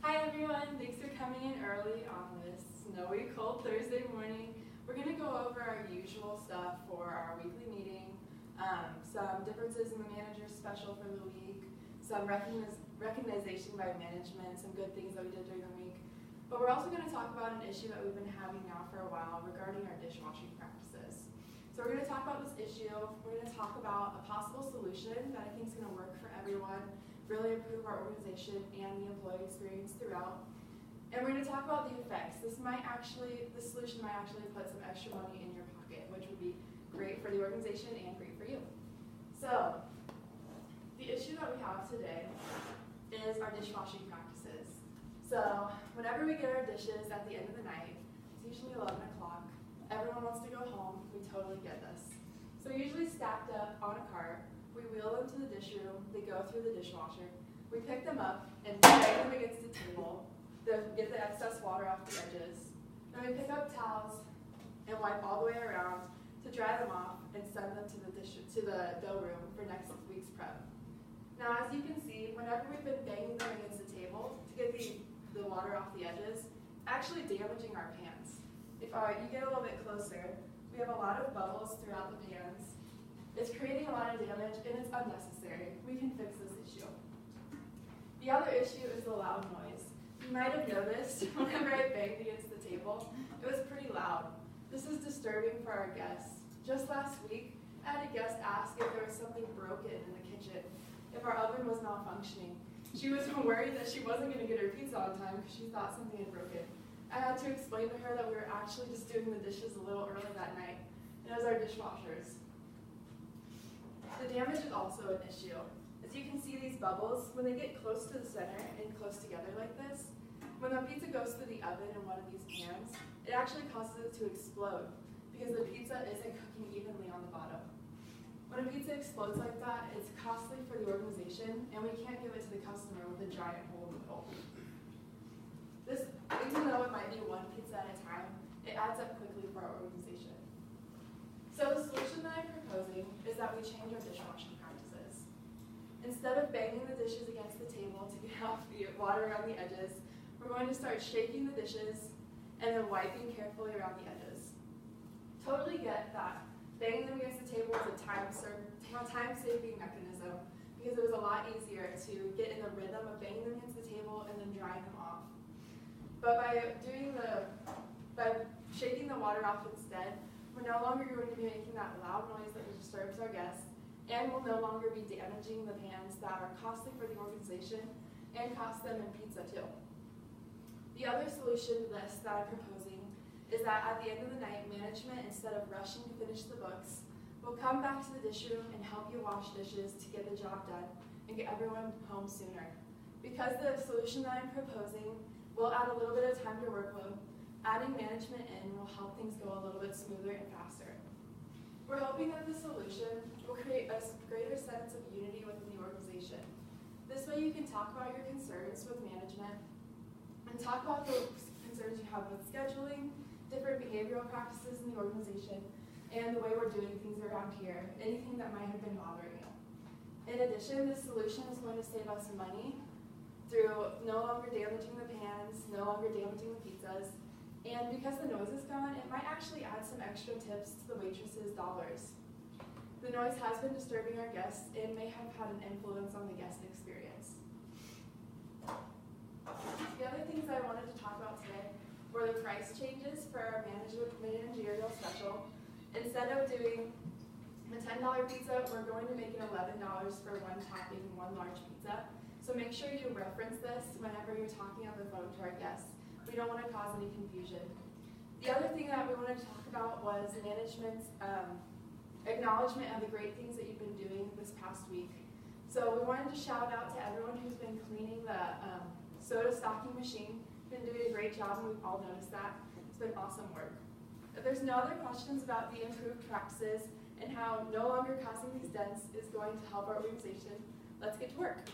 Hi everyone, thanks for coming in early on this snowy, cold Thursday morning. We're going to go over our usual stuff for our weekly meeting, some differences in the manager's special for the week, some recognition by management, some good things that we did during the week. But we're also going to talk about an issue that we've been having now for a while regarding our dishwashing practices. So we're going to talk about this issue. We're going to talk about a possible solution that I think is going to work for everyone, really improve our organization and the employee experience throughout. And we're going to talk about the effects. This solution might actually put some extra money in your pocket, which would be great for the organization and great for you. So, the issue that we have today is our dishwashing practices. So, whenever we get our dishes at the end of the night, it's usually 11 o'clock, everyone wants to go home, we totally get this. So usually stacked up on a cart, we wheel them to the dish room, they go through the dishwasher, we pick them up and bang them against the table, get the excess water off the edges. Then we pick up towels and wipe all the way around to dry them off and send them to the dough room for next week's prep. Now as you can see, whenever we've been banging them against the table to get the water off the edges, actually damaging our pans. If you get a little bit closer, we have a lot of bubbles throughout the pans. It's creating a lot of damage and it's unnecessary. We can fix this issue. The other issue is the loud noise. You might have noticed whenever I banged against the table, it was pretty loud. This is disturbing for our guests. Just last week, I had a guest ask if there was something broken in the kitchen, if our oven was malfunctioning. She was worried that she wasn't going to get her pizza on time because she thought something had broken. I had to explain to her that we were actually just doing the dishes a little early that night, and it was our dishwashers. The damage is also an issue. As you can see these bubbles, when they get close to the center and close together like this, when the pizza goes through the oven in one of these pans, it actually causes it to explode because the pizza isn't cooking evenly on the bottom. When a pizza explodes like that, it's costly for the organization, and we can't give it to the customer with a giant hole in the middle. Even though it might be one pizza at a time, it adds up quickly for our organization. So the solution that I'm proposing is that we change our dishwashing practices. Instead of banging the dishes against the table to get off the water around the edges, we're going to start shaking the dishes and then wiping carefully around the edges. Totally get that banging them against the table is a time-saving mechanism because it was a lot easier to get in the rhythm of banging them against the table and then drying them off. But by shaking the water off instead, we're no longer going to be making that loud noise that disturbs our guests, and we'll no longer be damaging the pans that are costly for the organization and cost them in pizza too. The other solution to this that I'm proposing is that at the end of the night, management, instead of rushing to finish the books, will come back to the dish room and help you wash dishes to get the job done and get everyone home sooner. Because the solution that I'm proposing will add a little bit of time to workload, adding management in will help things go a little bit smoother and faster. We're hoping that the solution will create a greater sense of unity within the organization. This way you can talk about your concerns with management and talk about the concerns you have with scheduling, different behavioral practices in the organization, and the way we're doing things around here, anything that might have been bothering you. In addition, this solution is going to save us money through no longer damaging the pans, no longer damaging the pizzas, and because the noise is gone, it might actually add some extra tips to the waitresses' dollars. The noise has been disturbing our guests and may have had an influence on the guest experience. The other things I wanted to talk about today were the price changes for our managerial special. Instead of doing the $10 pizza, we're going to make it $11 for one topping and one large pizza. So make sure you reference this whenever you're talking on the phone to our guests. We don't want to cause any confusion. The other thing that we wanted to talk about was management's acknowledgement of the great things that you've been doing this past week. So we wanted to shout out to everyone who's been cleaning the soda stocking machine. Been doing a great job, and we've all noticed that. It's been awesome work. If there's no other questions about the improved practices and how no longer causing these dents is going to help our organization, let's get to work.